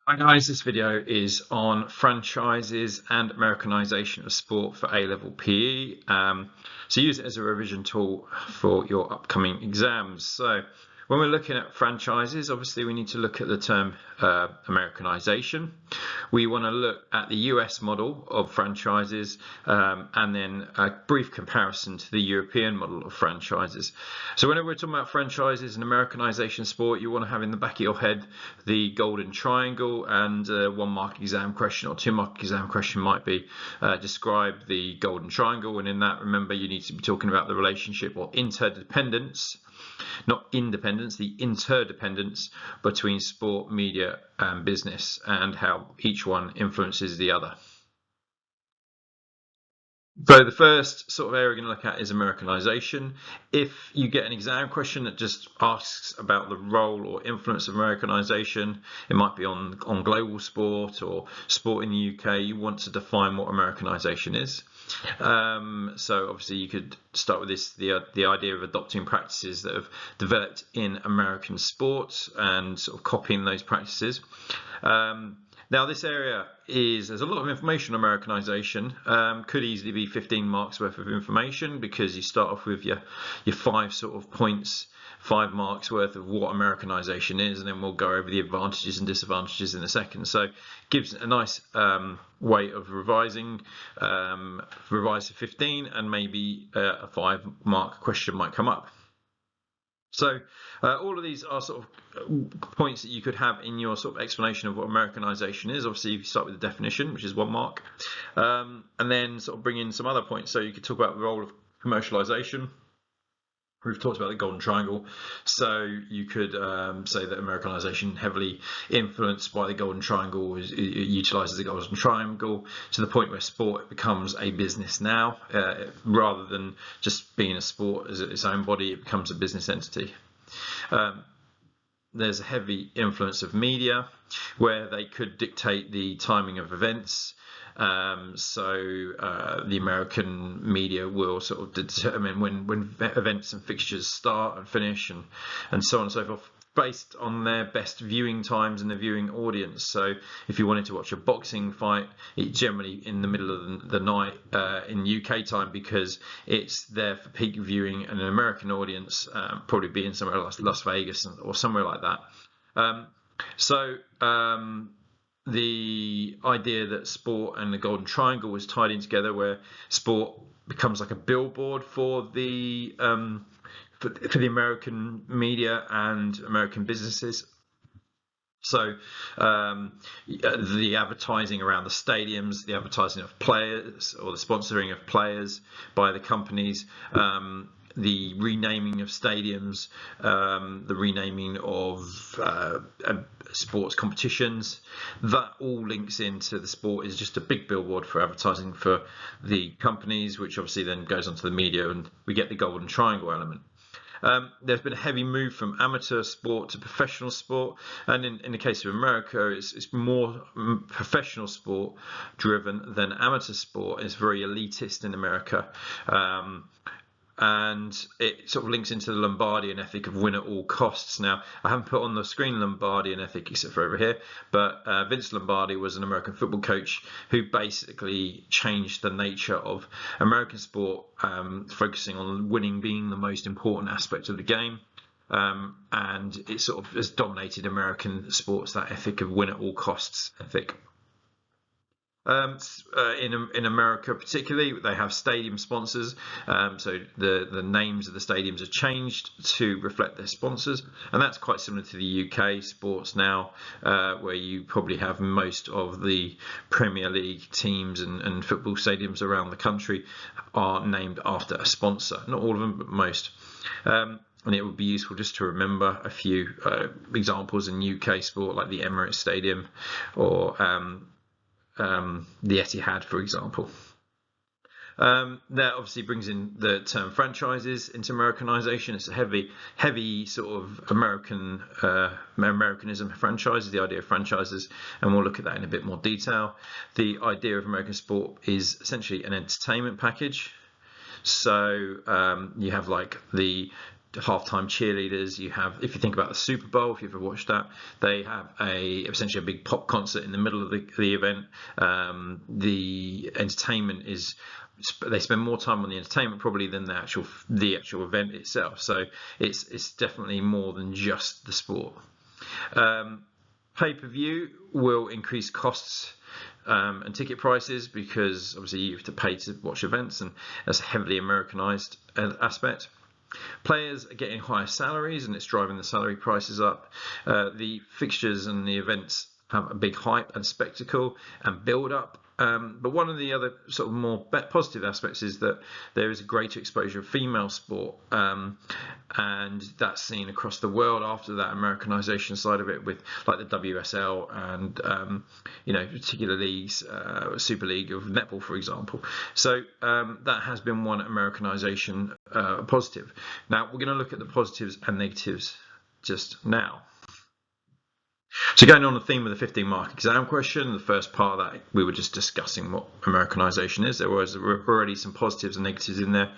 Hi guys, this video is on franchises and Americanization of sport for A-level PE. So use it as a revision tool for your upcoming exams. So when we're looking at franchises, obviously we need to look at the term Americanization. We want to look at the US model of franchises and then a brief comparison to the European model of franchises. So whenever we're talking about franchises and Americanization sport, you want to have in the back of your head the golden triangle, and 1 mark exam question or 2 mark exam question might be describe the golden triangle, and in that, remember, you need to be talking about the relationship or interdependence, not independence, the interdependence between sport, media and business, and how each one influences the other. So the first sort of area we're going to look at is Americanization. If you get an exam question that just asks about the role or influence of Americanization, it might be on global sport or sport in the UK, you want to define what Americanization is. So obviously you could start with the idea of adopting practices that have developed in American sports and sort of copying those practices. Now this area there's a lot of information on Americanization. Could easily be 15 marks worth of information, because you start off with your 5 sort of points, 5 marks worth of what Americanization is, and then we'll go over the advantages and disadvantages in a second. So it gives a nice way of revising, revise to 15, and maybe a 5-mark question might come up. So all of these are sort of points that you could have in your sort of explanation of what Americanization is. Obviously, if you start with the definition, which is 1 mark, and then sort of bring in some other points. So you could talk about the role of commercialization. We've talked about the golden triangle, so you could say that Americanization, heavily influenced by the golden triangle, utilizes the golden triangle to the point where sport becomes a business now, rather than just being a sport as its own body. It becomes a business entity. There's a heavy influence of media, where they could dictate the timing of events. The American media will sort of determine when events and fixtures start and finish, and so on and so forth, based on their best viewing times and the viewing audience. So if you wanted to watch a boxing fight, it's generally in the middle of the night in UK time, because it's there for peak viewing, and an American audience probably be in somewhere like Las Vegas or somewhere like that. The idea that sport and the golden triangle was tied in together, where sport becomes like a billboard for the American media and American businesses. So the advertising around the stadiums, the advertising of players, or the sponsoring of players by the companies, the renaming of stadiums, the renaming of sports competitions, that all links into the sport is just a big billboard for advertising for the companies, which obviously then goes onto the media, and we get the golden triangle element. There's been a heavy move from amateur sport to professional sport, and in the case of America, it's more professional sport driven than amateur sport. It's very elitist in America. And it sort of links into the Lombardian ethic of win at all costs. Now, I haven't put on the screen Lombardian ethic except for over here, but Vince Lombardi was an American football coach who basically changed the nature of American sport, focusing on winning being the most important aspect of the game. And it sort of has dominated American sports, that ethic of win at all costs ethic. In America particularly, they have stadium sponsors, so the names of the stadiums are changed to reflect their sponsors, and that's quite similar to the UK sports now, where you probably have most of the Premier League teams and football stadiums around the country are named after a sponsor. Not all of them, but most. And it would be useful just to remember a few examples in UK sport, like the Emirates Stadium or the Etihad, for example. That obviously brings in the term franchises into Americanization. It's a heavy sort of Americanism franchises, the idea of franchises, and we'll look at that in a bit more detail. The idea of American sport is essentially an entertainment package. So you have like the halftime cheerleaders. You have, if you think about the Super Bowl, if you've ever watched that, they have essentially a big pop concert in the middle of the event. The entertainment is, they spend more time on the entertainment probably than the actual event itself. So it's definitely more than just the sport. Pay-per-view will increase costs and ticket prices, because obviously you have to pay to watch events, and that's a heavily Americanized aspect. Players are getting higher salaries, and it's driving the salary prices up. The fixtures and the events have a big hype and spectacle and build up. But one of the other sort of more positive aspects is that there is a greater exposure of female sport, and that's seen across the world after that Americanization side of it, with like the WSL and particular leagues, Super League of netball, for example. So that has been one Americanization positive. Now we're going to look at the positives and negatives just now. So going on the theme of the 15-mark exam question, the first part of that, we were just discussing what Americanization is. There was already some positives and negatives in there.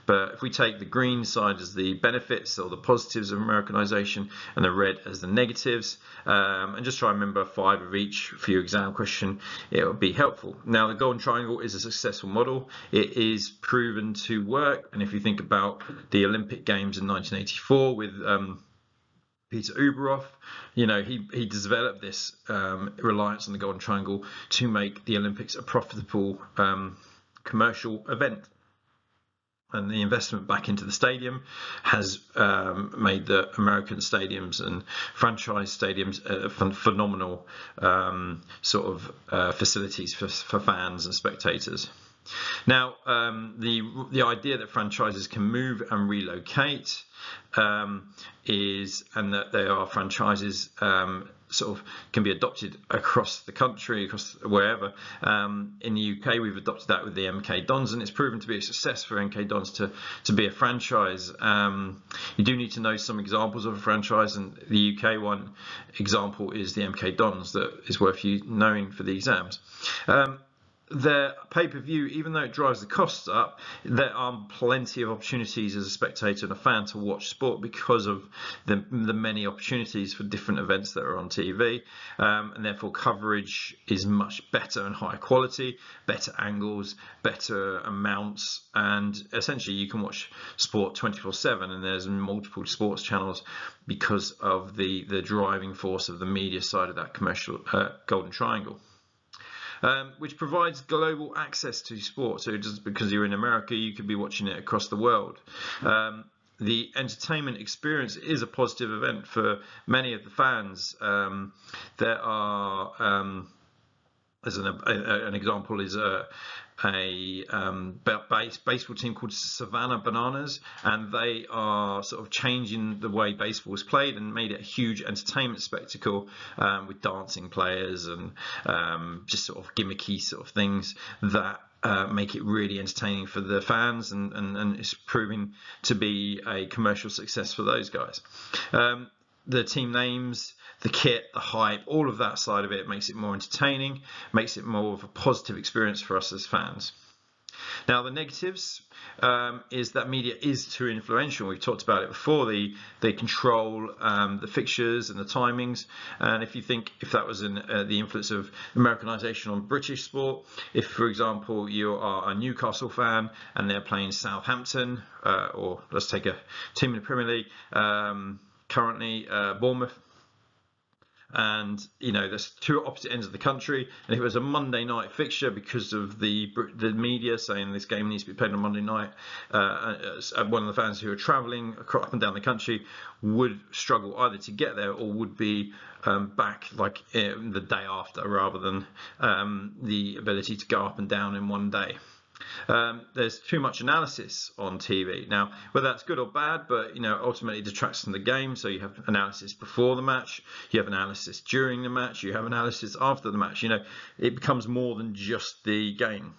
But if we take the green side as the benefits or the positives of Americanization, and the red as the negatives, and just try and remember 5 of each for your exam question, it would be helpful. Now, the Golden Triangle is a successful model. It is proven to work. And if you think about the Olympic Games in 1984 with Peter Uberoff, he developed this reliance on the Golden Triangle to make the Olympics a profitable commercial event. And the investment back into the stadium has made the American stadiums and franchise stadiums phenomenal facilities for fans and spectators. Now, the idea that franchises can move and relocate and that there are franchises can be adopted across the country, across wherever. In the UK, we've adopted that with the MK Dons, and it's proven to be a success for MK Dons to be a franchise. You do need to know some examples of a franchise, and the UK one example is the MK Dons that is worth you knowing for the exams. The pay-per-view, even though it drives the costs up, there are plenty of opportunities as a spectator and a fan to watch sport because of the many opportunities for different events that are on TV, and therefore coverage is much better and higher quality, better angles, better amounts, and essentially you can watch sport 24/7, and there's multiple sports channels because of the driving force of the media side of that commercial Golden Triangle. Which provides global access to sport. So just because you're in America, you could be watching it across the world. The entertainment experience is a positive event for many of the fans. There are, as an example, is a baseball team called Savannah Bananas, and they are sort of changing the way baseball is played and made it a huge entertainment spectacle with dancing players and just sort of gimmicky sort of things that make it really entertaining for the fans, and it's proving to be a commercial success for those guys. The team names, the kit, the hype, all of that side of it makes it more entertaining, makes it more of a positive experience for us as fans. Now, the negatives is that media is too influential. We've talked about it before. They control the fixtures and the timings. And if you think if that was the influence of Americanization on British sport, if, for example, you are a Newcastle fan and they're playing Southampton, or let's take a team in the Premier League, currently Bournemouth, and there's two opposite ends of the country, and if it was a Monday night fixture because of the media saying this game needs to be played on Monday night, one of the fans who are travelling up and down the country would struggle either to get there or would be back like the day after, rather than the ability to go up and down in one day. There's too much analysis on TV. Now, whether that's good or bad, but ultimately it detracts from the game. So you have analysis before the match, you have analysis during the match, you have analysis after the match. It becomes more than just the game.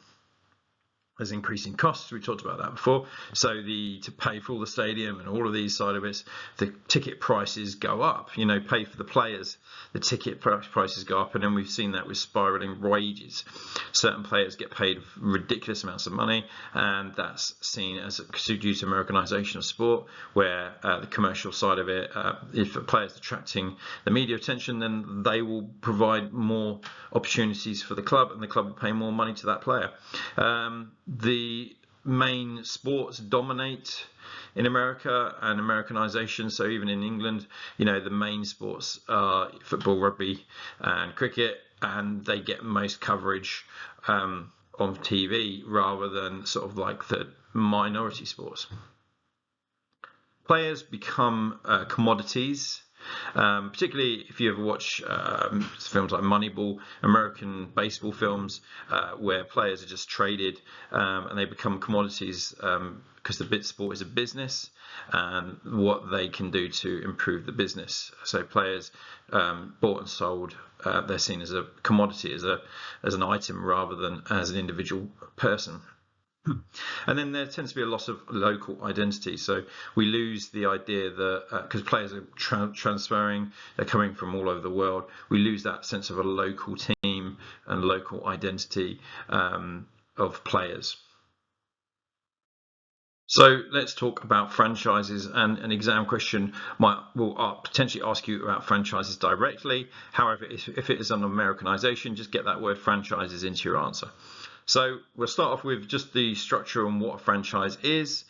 There's increasing costs. We talked about that before. So to pay for all the stadium and all of these side of it, the ticket prices go up. Pay for the players, the ticket prices go up, and then we've seen that with spiraling wages. Certain players get paid ridiculous amounts of money, and that's seen as due to Americanization of sport, where the commercial side of it, if a player's attracting the media attention, then they will provide more opportunities for the club, and the club will pay more money to that player. The main sports dominate in America and Americanization. So even in England, the main sports are football, rugby, and cricket, and they get most coverage on TV rather than sort of like the minority sports. Players become commodities. Particularly if you ever watch films like Moneyball, American baseball films, where players are just traded and they become commodities because the sport is a business and what they can do to improve the business. So players bought and sold, they're seen as a commodity, as an item rather than as an individual person. And then there tends to be a loss of local identity. So we lose the idea that because players are transferring, they're coming from all over the world, we lose that sense of a local team and local identity of players. So let's talk about franchises, and an exam question will potentially ask you about franchises directly. However, if it is an Americanization, just get that word franchises into your answer. So we'll start off with just the structure on what a franchise is,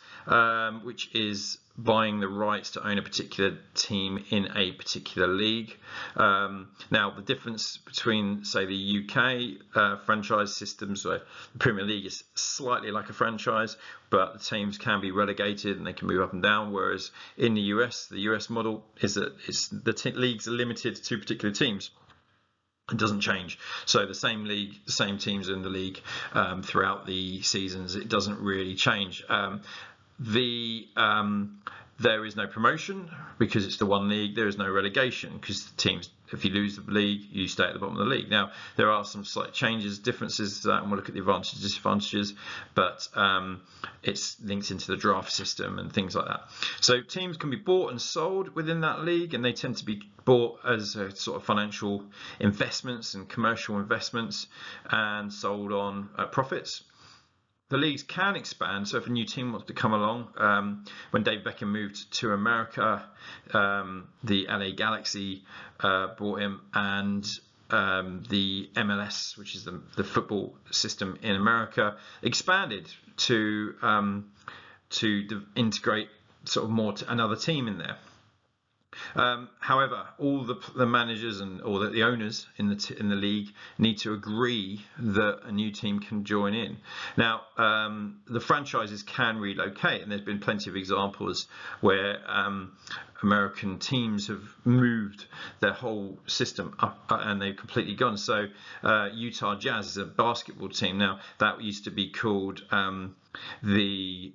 which is buying the rights to own a particular team in a particular league. Now, the difference between, say, the UK franchise systems, where the Premier League is slightly like a franchise, but the teams can be relegated and they can move up and down, whereas in the US model is that the leagues are limited to particular teams. It doesn't change. So the same league, the same teams in the league throughout the seasons, it doesn't really change. There is no promotion because it's the one league. There is no relegation because the teams, if you lose the league, you stay at the bottom of the league. Now, there are some slight changes, differences to that, and we'll look at the advantages, disadvantages, but it's linked into the draft system and things like that. So teams can be bought and sold within that league, and they tend to be bought as a sort of financial investments and commercial investments and sold on profits. The leagues can expand, so if a new team wants to come along, when Dave Beckham moved to America, the LA Galaxy brought him, and the MLS, which is the football system in America, expanded to integrate sort of more to another team in there. However, all the managers or the owners in the league need to agree that a new team can join in. Now, the franchises can relocate, and there's been plenty of examples where American teams have moved their whole system up and they've completely gone. So Utah Jazz is a basketball team. Now, that used to be called the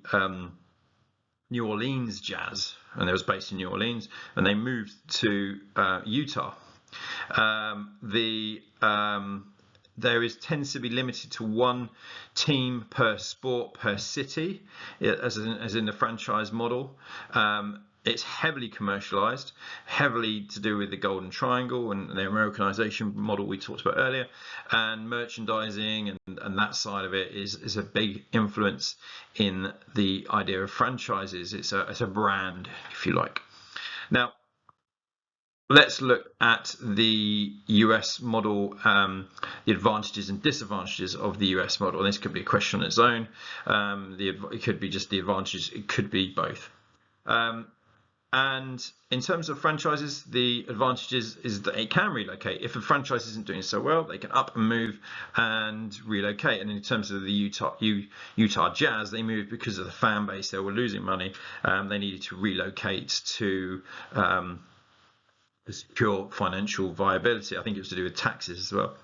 New Orleans Jazz, and it was based in New Orleans, and they moved to Utah. There tends to be limited to one team per sport per city, as in the franchise model. It's heavily commercialized, heavily to do with the Golden Triangle and the Americanization model we talked about earlier, and merchandising and that side of it is a big influence in the idea of franchises. It's a brand, if you like. Now, let's look at the US model, the advantages and disadvantages of the US model. And this could be a question on its own. It could be just the advantages. It could be both. And in terms of franchises, the advantages is that it can relocate. If a franchise isn't doing so well, they can up and move and relocate. And in terms of the Utah Jazz, they moved because of the fan base. They were losing money. They needed to relocate to pure financial viability. I think it was to do with taxes as well.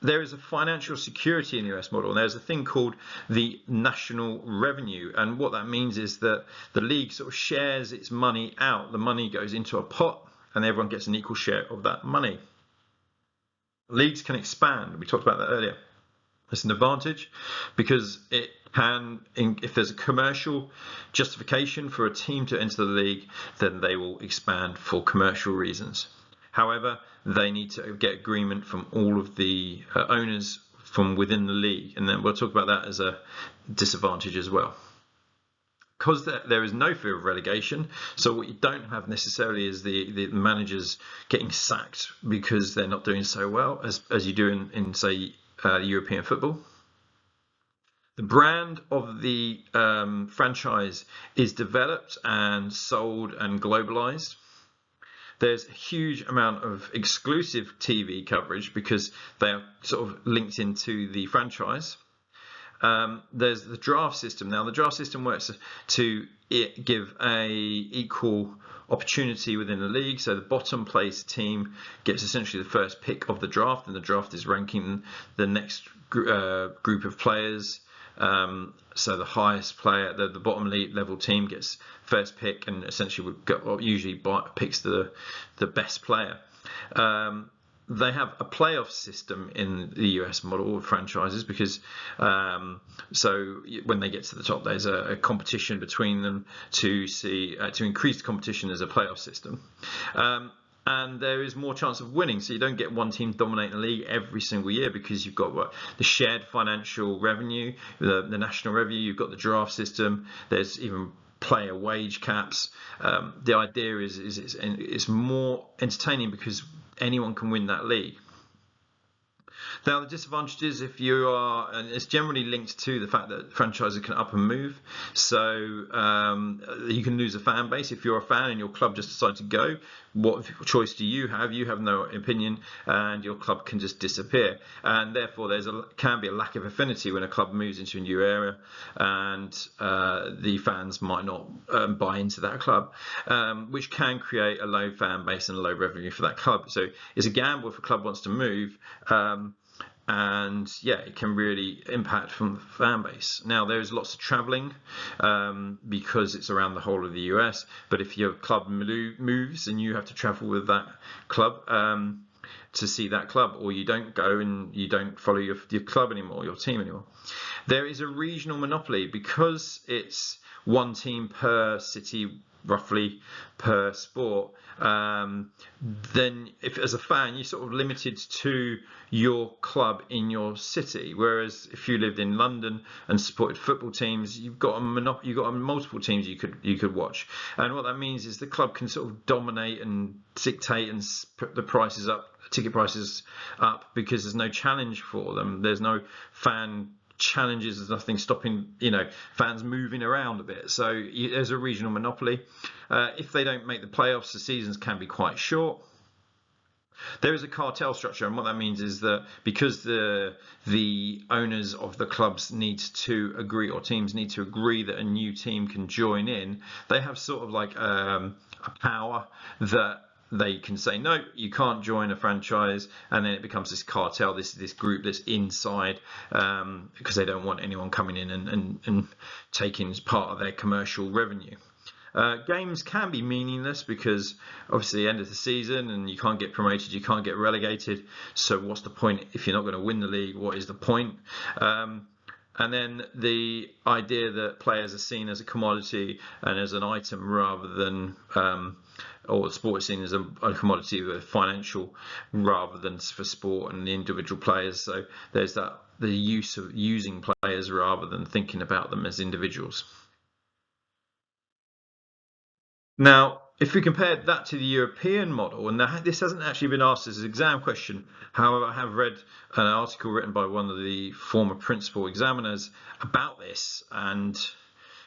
There is a financial security in the US model, and there's a thing called the national revenue, and what that means is that the league sort of shares its money out. The money goes into a pot and everyone gets an equal share of that money. Leagues can expand, we talked about that earlier. It's an advantage because it can, if there's a commercial justification for a team to enter the league, then they will expand for commercial reasons. However, they need to get agreement from all of the owners from within the league, and then we'll talk about that as a disadvantage as well. Because there is no fear of relegation, so what you don't have necessarily is the managers getting sacked because they're not doing so well as you do in say, European football. The brand of the franchise is developed and sold and globalized. There's a huge amount of exclusive TV coverage because they are sort of linked into the franchise. There's the draft system. Now, the draft system works to give a equal opportunity within the league. So the bottom place team gets essentially the first pick of the draft, and the draft is ranking the next group of players. So the highest player, the bottom level team gets first pick, and essentially usually picks the best player. They have a playoff system in the US model of franchises because so when they get to the top, there's a competition between them to increase the competition as a playoff system. And there is more chance of winning, so you don't get one team dominating the league every single year because you've got the shared financial revenue, the national revenue, you've got the draft system, there's even player wage caps. The idea is it's more entertaining because anyone can win that league. Now, the disadvantages, if you are, and it's generally linked to the fact that franchises can up and move, so you can lose a fan base. If you're a fan and your club just decides to go, what choice do you have? You have no opinion, and your club can just disappear. And therefore, can be a lack of affinity when a club moves into a new area, and the fans might not buy into that club, which can create a low fan base and low revenue for that club. So it's a gamble if a club wants to move. And yeah, it can really impact from the fan base. Now, there's lots of traveling because it's around the whole of the US. But if your club moves and you have to travel with that club to see that club, or you don't go and you don't follow your club anymore, your team anymore. There is a regional monopoly because it's one team per city, roughly per sport. Then if as a fan you're sort of limited to your club in your city, whereas if you lived in London and supported football teams, you've got multiple teams you could watch. And what that means is the club can sort of dominate and dictate and put the prices up, ticket prices up, because there's no challenge for them. There's no fan challenges, there's nothing stopping fans moving around a bit. So there's a regional monopoly. If they don't make the playoffs, the seasons can be quite short. There is a cartel structure, and what that means is that because the owners of the clubs need to agree, or teams need to agree that a new team can join in, they have sort of like a power that they can say, no, you can't join a franchise, and then it becomes this cartel, this group that's inside, because they don't want anyone coming in and taking as part of their commercial revenue. Games can be meaningless because obviously the end of the season and you can't get promoted, you can't get relegated. So what's the point if you're not going to win the league? What is the point? And then the idea that players are seen as a commodity and as an item rather than or sport is seen as a commodity with financial rather than for sport and the individual players. So there's the use of using players rather than thinking about them as individuals. Now, if we compare that to the European model, and this hasn't actually been asked as an exam question, however, I have read an article written by one of the former principal examiners about this, and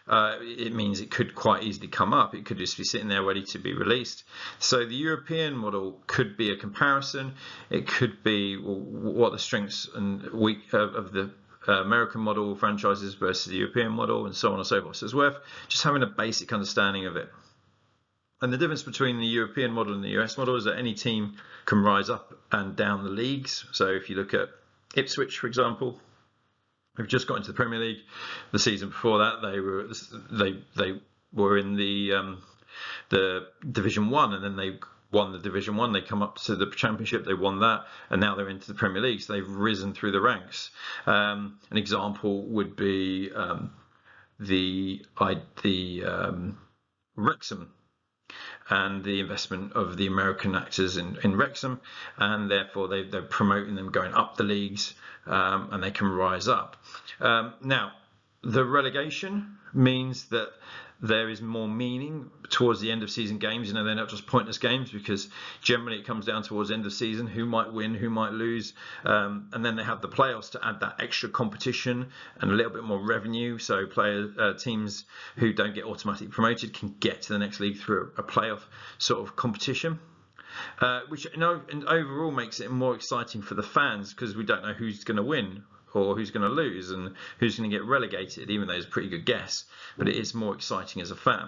it means it could quite easily come up. It could just be sitting there ready to be released. So the European model could be a comparison. It could be what the strengths and weak of the American model franchises versus the European model, and so on and so forth. So it's worth just having a basic understanding of it. And the difference between the European model and the US model is that any team can rise up and down the leagues. So if you look at Ipswich, for example, who've just got into the Premier League. The season before that, they were in the Division 1, and then they won the Division 1, they come up to the Championship, they won that, and now they're into the Premier League, so they've risen through the ranks. An example would be Wrexham, and the investment of the American actors in Wrexham, and therefore they're promoting them going up the leagues, and they can rise up. Now, the relegation means that there is more meaning towards the end of season games. You know, they're not just pointless games, because generally it comes down towards the end of season, who might win, who might lose, and then they have the playoffs to add that extra competition and a little bit more revenue. So teams who don't get automatically promoted can get to the next league through a playoff sort of competition. Which, and overall makes it more exciting for the fans, because we don't know who's going to win or who's going to lose and who's going to get relegated, even though it's a pretty good guess, but it is more exciting as a fan.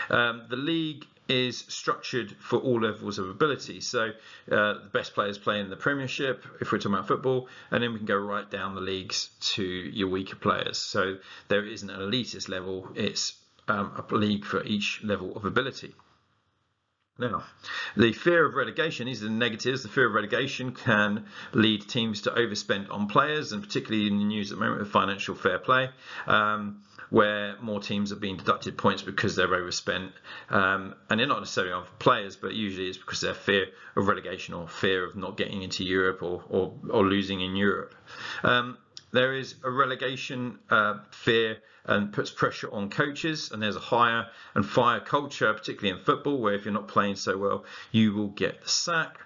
The league is structured for all levels of ability, so the best players play in the Premiership, if we're talking about football, and then we can go right down the leagues to your weaker players. So there isn't an elitist level, it's a league for each level of ability. Now, the fear of relegation, these are the negatives. The fear of relegation can lead teams to overspend on players, and particularly in the news at the moment with financial fair play, where more teams are being deducted points because they're overspent. And they're not necessarily on players, but usually it's because they're fear of relegation or fear of not getting into Europe or losing in Europe. There is a relegation fear and puts pressure on coaches, and there's a hire and fire culture, particularly in football, where if you're not playing so well, you will get the sack.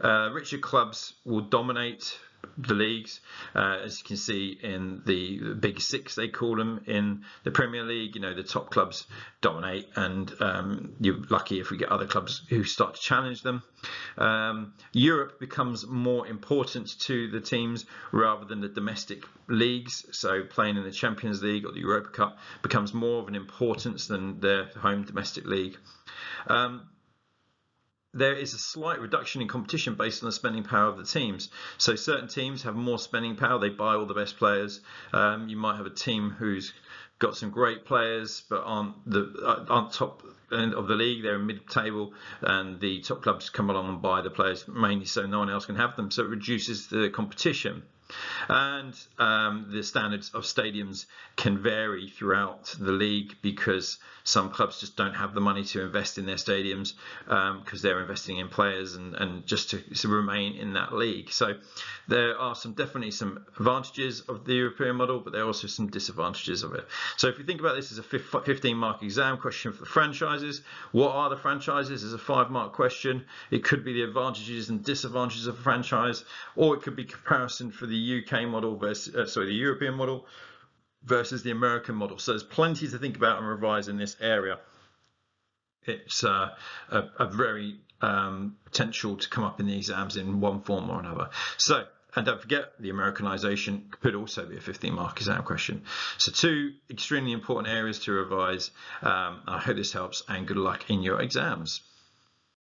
Richer clubs will dominate the leagues, as you can see in the Big Six, they call them, in the Premier League. You know, the top clubs dominate, and you're lucky if we get other clubs who start to challenge them. Europe becomes more important to the teams rather than the domestic leagues, so playing in the Champions League or the Europa Cup becomes more of an importance than their home domestic league. There is a slight reduction in competition based on the spending power of the teams. So certain teams have more spending power, they buy all the best players. You might have a team who's got some great players but aren't top end of the league, they're in mid-table, and the top clubs come along and buy the players mainly so no one else can have them, so it reduces the competition. And the standards of stadiums can vary throughout the league, because some clubs just don't have the money to invest in their stadiums, because they're investing in players and just to remain in that league. So there are definitely some advantages of the European model, but there are also some disadvantages of it. So if you think about this as a 15-mark exam question for the franchises, what are the franchises is a 5-mark question. It could be the advantages and disadvantages of a franchise, or it could be comparison for the UK model versus the European model versus the American model. So there's plenty to think about and revise in this area. It's a very potential to come up in the exams in one form or another. So, and don't forget, the Americanization could also be a 15-mark exam question. So 2 extremely important areas to revise. I hope this helps, and good luck in your exams.